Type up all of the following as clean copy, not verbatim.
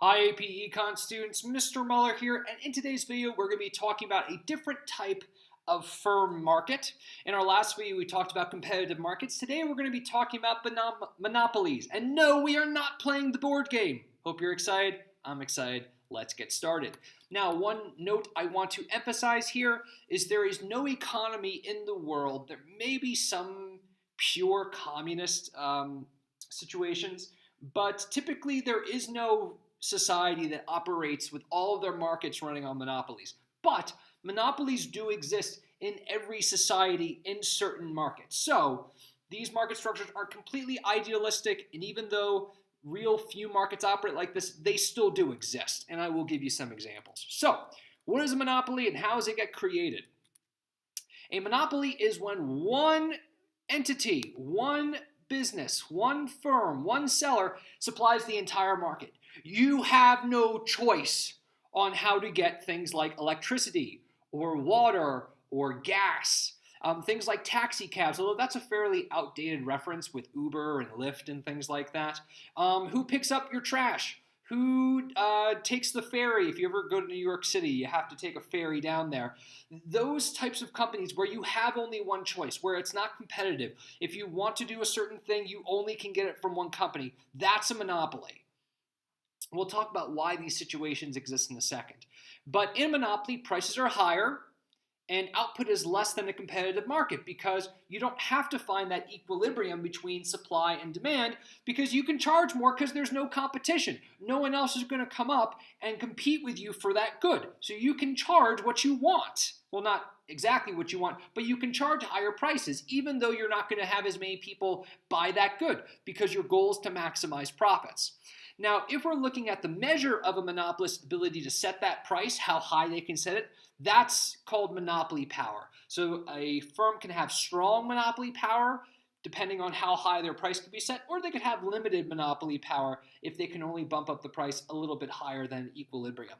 Hi AP Econ students, Mr. Muller here, and in today's video we're going to be talking about a different type of firm market. In our last video we talked about competitive markets. Today we're going to be talking about monopolies. And no, we are not playing the board game. Hope you're excited. I'm excited. Let's get started. Now, one note I want to emphasize here is there is no economy in the world. There may be some pure communist situations, but typically there is no society that operates with all of their markets running on monopolies. But monopolies do exist in every society in certain markets. So these market structures are completely idealistic, and even though real few markets operate like this, they still do exist. And I will give you some examples. So, what is a monopoly and how does it get created? A monopoly is when one entity, one business, one firm, one seller supplies the entire market. You have no choice on how to get things like electricity or water or gas. Things like taxi cabs, although that's a fairly outdated reference with Uber and Lyft and things like that. Who picks up your trash? Who takes the ferry? If you ever go to New York City, you have to take a ferry down there. Those types of companies where you have only one choice, where it's not competitive. If you want to do a certain thing, you only can get it from one company. That's a monopoly. We'll talk about why these situations exist in a second. But in monopoly, prices are higher and output is less than a competitive market because you don't have to find that equilibrium between supply and demand because you can charge more because there's no competition. No one else is going to come up and compete with you for that good. So you can charge what you want. Well, not exactly what you want, but you can charge higher prices even though you're not going to have as many people buy that good because your goal is to maximize profits. Now, if we're looking at the measure of a monopolist's ability to set that price, how high they can set it, that's called monopoly power. So a firm can have strong monopoly power depending on how high their price can be set, or they could have limited monopoly power if they can only bump up the price a little bit higher than equilibrium.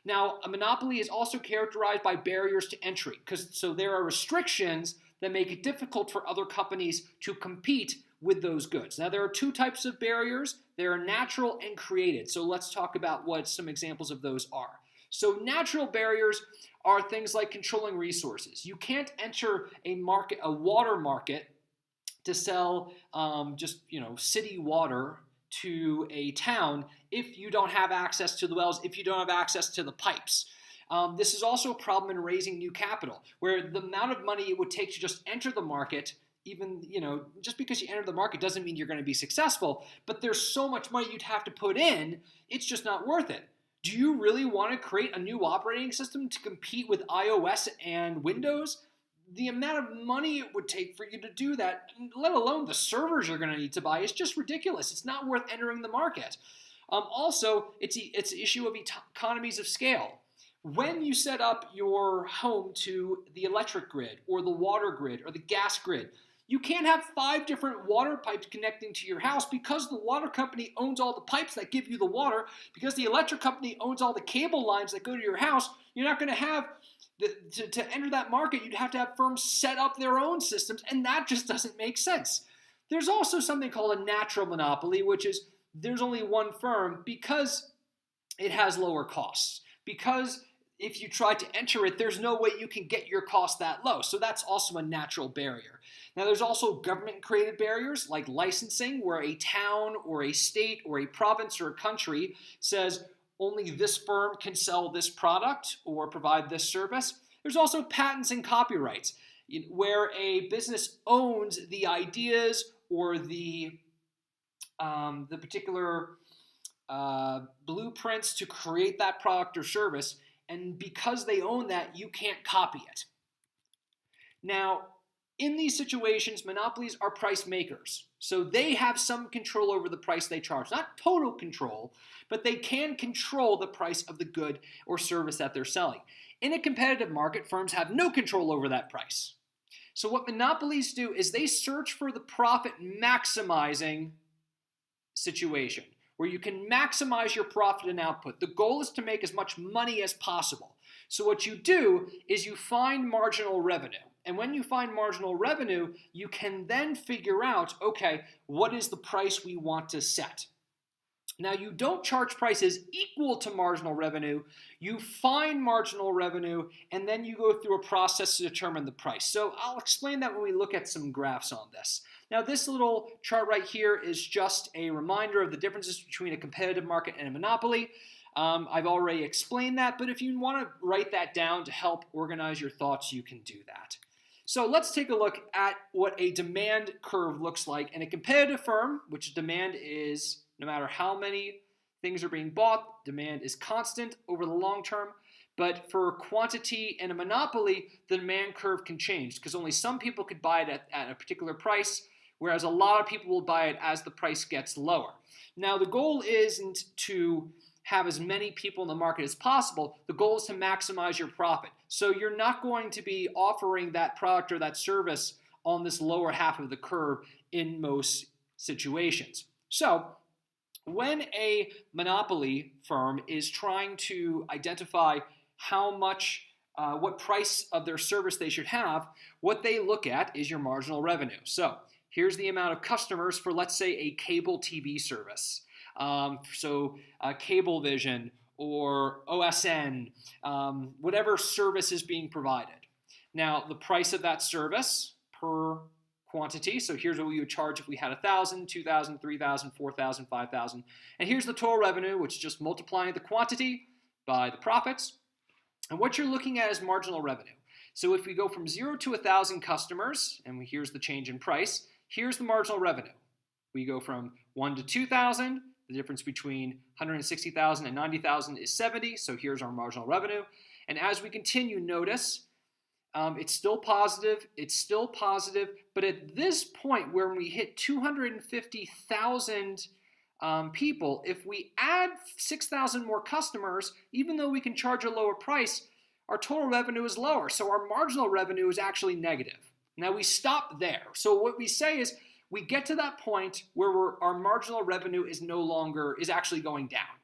Now, a monopoly is also characterized by barriers to entry, so there are restrictions that make it difficult for other companies to compete with those goods. Now, there are two types of barriers. There are natural and created. So let's talk about what some examples of those are. So natural barriers are things like controlling resources. You can't enter a water market, to sell city water to a town if you don't have access to the wells, if you don't have access to the pipes. This is also a problem in raising new capital, where the amount of money it would take to just enter the market, even, just because you enter the market doesn't mean you're going to be successful, but there's so much money you'd have to put in, it's just not worth it. Do you really want to create a new operating system to compete with iOS and Windows? The amount of money it would take for you to do that, let alone the servers you're going to need to buy, is just ridiculous. It's not worth entering the market. Also, it's an issue of economies of scale. When you set up your home to the electric grid or the water grid or the gas grid, you can't have 5 different water pipes connecting to your house because the water company owns all the pipes that give you the water, because the electric company owns all the cable lines that go to your house. You're not going to have, to enter that market, you'd have to have firms set up their own systems, and that just doesn't make sense. There's also something called a natural monopoly, which is there's only one firm because it has lower costs. Because if you try to enter it, there's no way you can get your cost that low. So that's also a natural barrier. Now, there's also government-created barriers like licensing, where a town or a state or a province or a country says only this firm can sell this product or provide this service. There's also patents and copyrights, where a business owns the ideas or the particular blueprints to create that product or service, and because they own that, you can't copy it. Now, in these situations, monopolies are price makers. So they have some control over the price they charge. Not total control, but they can control the price of the good or service that they're selling. In a competitive market, firms have no control over that price. So what monopolies do is they search for the profit maximizing situation, where you can maximize your profit and output. The goal is to make as much money as possible. So what you do is you find marginal revenue. And when you find marginal revenue, you can then figure out, okay, what is the price we want to set? Now, you don't charge prices equal to marginal revenue. You find marginal revenue, and then you go through a process to determine the price. So I'll explain that when we look at some graphs on this. Now, this little chart right here is just a reminder of the differences between a competitive market and a monopoly. I've already explained that, but if you want to write that down to help organize your thoughts, you can do that. So let's take a look at what a demand curve looks like in a competitive firm, which demand is no matter how many things are being bought, demand is constant over the long term. But for quantity in a monopoly, the demand curve can change because only some people could buy it at a particular price, whereas a lot of people will buy it as the price gets lower. Now, the goal isn't to have as many people in the market as possible. The goal is to maximize your profit. So you're not going to be offering that product or that service on this lower half of the curve in most situations. So when a monopoly firm is trying to identify how much, what price of their service they should have, what they look at is your marginal revenue. So here's the amount of customers for, let's say, a cable TV service. Cablevision or OSN, whatever service is being provided. Now, the price of that service per quantity, so here's what we would charge if we had 1,000, 2,000, 3,000, 4,000, 5,000. And here's the total revenue, which is just multiplying the quantity by the profits. And what you're looking at is marginal revenue. So if we go from 0 to 1,000 customers, and here's the change in price, here's the marginal revenue. We go from 1 to 2,000, the difference between 160,000 and 90,000 is 70, so here's our marginal revenue. And as we continue, notice it's still positive, but at this point where we hit 250,000 people, if we add 6,000 more customers, even though we can charge a lower price, our total revenue is lower, so our marginal revenue is actually negative. Now we stop there. So what we say is, we get to that point where our marginal revenue is actually going down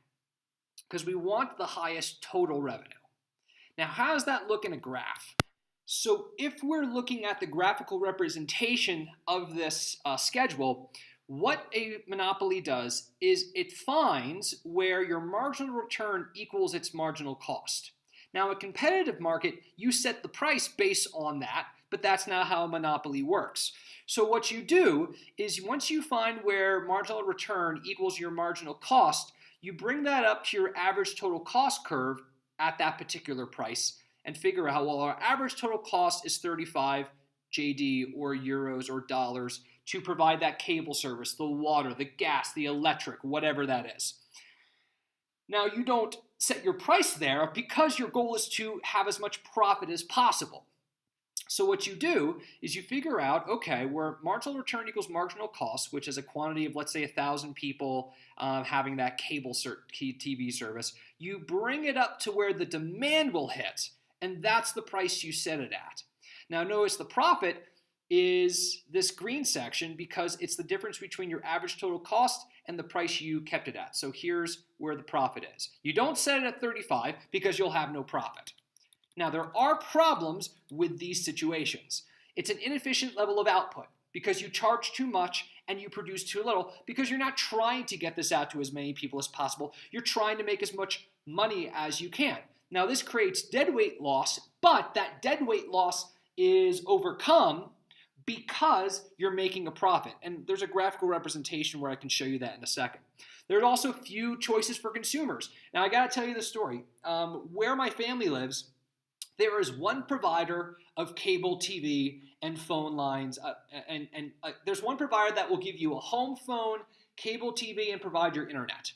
because we want the highest total revenue. Now, how does that look in a graph? So if we're looking at the graphical representation of this schedule, what a monopoly does is it finds where your marginal return equals its marginal cost. Now, a competitive market, you set the price based on that, but that's not how a monopoly works. So what you do is once you find where marginal return equals your marginal cost, you bring that up to your average total cost curve at that particular price and figure out, well, our average total cost is 35 JD or euros or dollars to provide that cable service, the water, the gas, the electric, whatever that is. Now, you don't set your price there because your goal is to have as much profit as possible. So what you do is you figure out, okay, where marginal return equals marginal cost, which is a quantity of, let's say, 1,000 people having that cable TV service, you bring it up to where the demand will hit, and that's the price you set it at. Now notice the profit is this green section because it's the difference between your average total cost and the price you kept it at. So here's where the profit is. You don't set it at 35 because you'll have no profit. Now, there are problems with these situations. It's an inefficient level of output because you charge too much and you produce too little because you're not trying to get this out to as many people as possible. You're trying to make as much money as you can. Now, this creates deadweight loss, but that deadweight loss is overcome because you're making a profit. And there's a graphical representation where I can show you that in a second. There's also few choices for consumers. Now, I got to tell you the story. Where my family lives, there is one provider of cable TV and phone lines, there's one provider that will give you a home phone, cable TV, and provide your internet.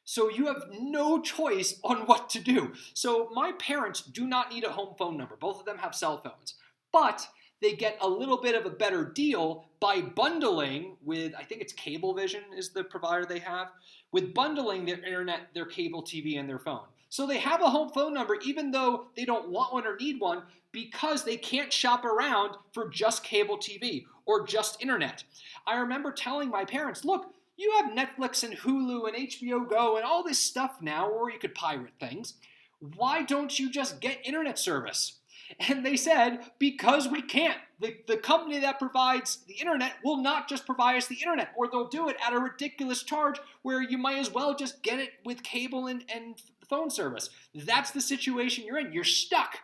So you have no choice on what to do. So my parents do not need a home phone number. Both of them have cell phones. But they get a little bit of a better deal by bundling with, I think it's Cablevision is the provider they have, with bundling their internet, their cable TV, and their phone. So they have a home phone number even though they don't want one or need one because they can't shop around for just cable TV or just internet. I remember telling my parents, look, you have Netflix and Hulu and HBO Go and all this stuff now, or you could pirate things. Why don't you just get internet service? And they said, because we can't. The company that provides the internet will not just provide us the internet, or they'll do it at a ridiculous charge where you might as well just get it with cable and phone service. That's the situation you're in. You're stuck.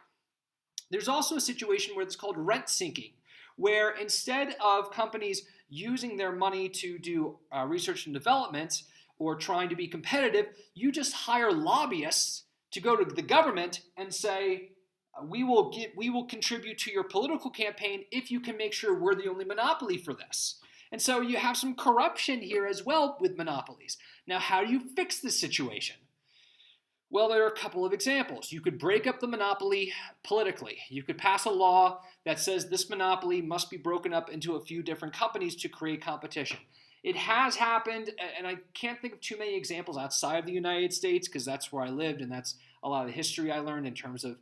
There's also a situation where it's called rent sinking, where instead of companies using their money to do research and development or trying to be competitive, you just hire lobbyists to go to the government and say, we will contribute to your political campaign if you can make sure we're the only monopoly for this. And so you have some corruption here as well with monopolies. Now, how do you fix this situation? Well, there are a couple of examples. You could break up the monopoly politically. You could pass a law that says this monopoly must be broken up into a few different companies to create competition. It has happened, and I can't think of too many examples outside of the United States because that's where I lived and that's a lot of the history I learned in terms of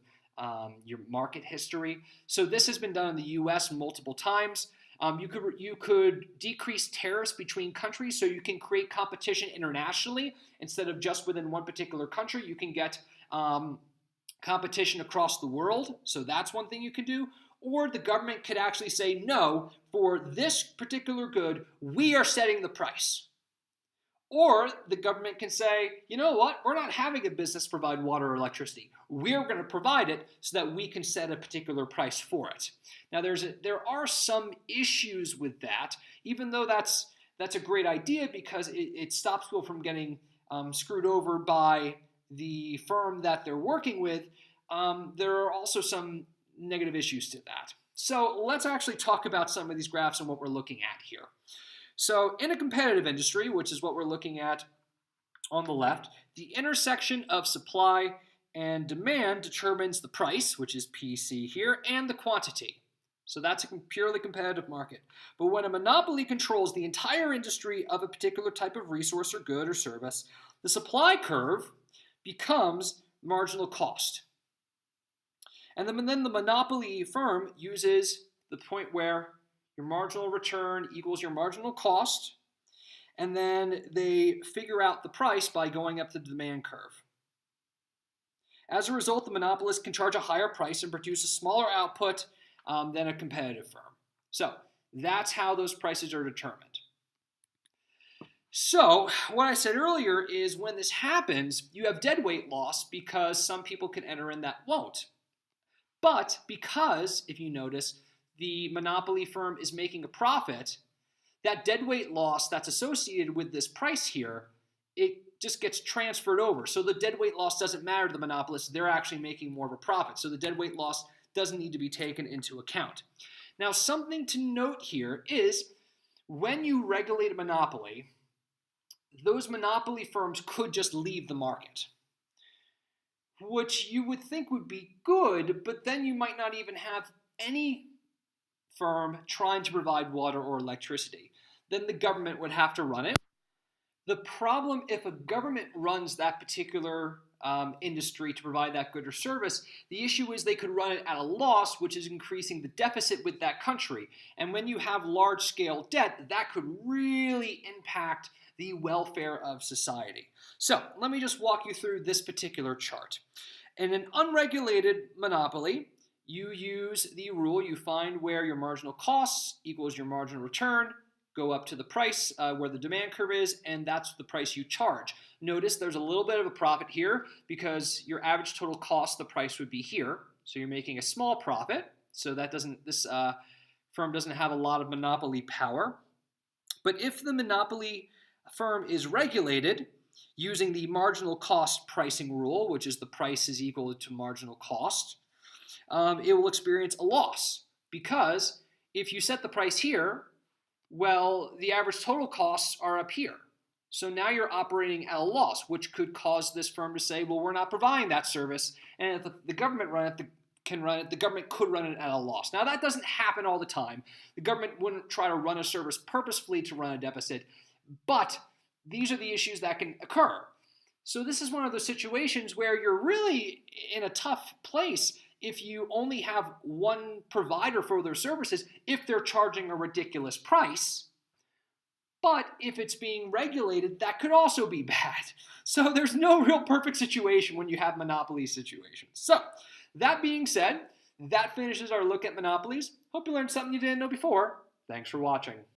your market history. So this has been done in the U.S. multiple times. You could decrease tariffs between countries so you can create competition internationally instead of just within one particular country. You can get competition across the world. So that's one thing you can do. Or the government could actually say, no, for this particular good, we are setting the price. Or the government can say, you know what, we're not having a business provide water or electricity. We're going to provide it so that we can set a particular price for it. Now, there are some issues with that, even though that's a great idea because it stops people from getting screwed over by the firm that they're working with. There are also some negative issues to that. So let's actually talk about some of these graphs and what we're looking at here. So in a competitive industry, which is what we're looking at on the left, the intersection of supply and demand determines the price, which is PC here, and the quantity. So that's a purely competitive market. But when a monopoly controls the entire industry of a particular type of resource or good or service, the supply curve becomes marginal cost. And then the monopoly firm uses the point where your marginal return equals your marginal cost, and then they figure out the price by going up the demand curve. As a result, the monopolist can charge a higher price and produce a smaller output than a competitive firm. So that's how those prices are determined. So what I said earlier is when this happens, you have deadweight loss because some people can enter in that won't. But because, if you notice, the monopoly firm is making a profit, that deadweight loss that's associated with this price here, it just gets transferred over. So the deadweight loss doesn't matter to the monopolist. They're actually making more of a profit. So the deadweight loss doesn't need to be taken into account. Now, something to note here is when you regulate a monopoly, those monopoly firms could just leave the market, which you would think would be good, but then you might not even have any firm trying to provide water or electricity. Then the government would have to run it. The problem if a government runs that particular industry to provide that good or service, the issue is they could run it at a loss, which is increasing the deficit with that country. And when you have large-scale debt, that could really impact the welfare of society. So let me just walk you through this particular chart. In an unregulated monopoly, you use the rule, you find where your marginal costs equals your marginal return, go up to the price where the demand curve is, and that's the price you charge. Notice there's a little bit of a profit here because your average total cost, the price would be here. So you're making a small profit. So this firm doesn't have a lot of monopoly power. But if the monopoly firm is regulated using the marginal cost pricing rule, which is the price is equal to marginal cost, it will experience a loss because if you set the price here, well, the average total costs are up here. So now you're operating at a loss, which could cause this firm to say, well, we're not providing that service. And if the government can run it, the government could run it at a loss. Now, that doesn't happen all the time. The government wouldn't try to run a service purposefully to run a deficit, but these are the issues that can occur. So this is one of those situations where you're really in a tough place if you only have one provider for their services, if they're charging a ridiculous price. But if it's being regulated, that could also be bad. So there's no real perfect situation when you have monopoly situations. So that being said, that finishes our look at monopolies. Hope you learned something you didn't know before. Thanks for watching.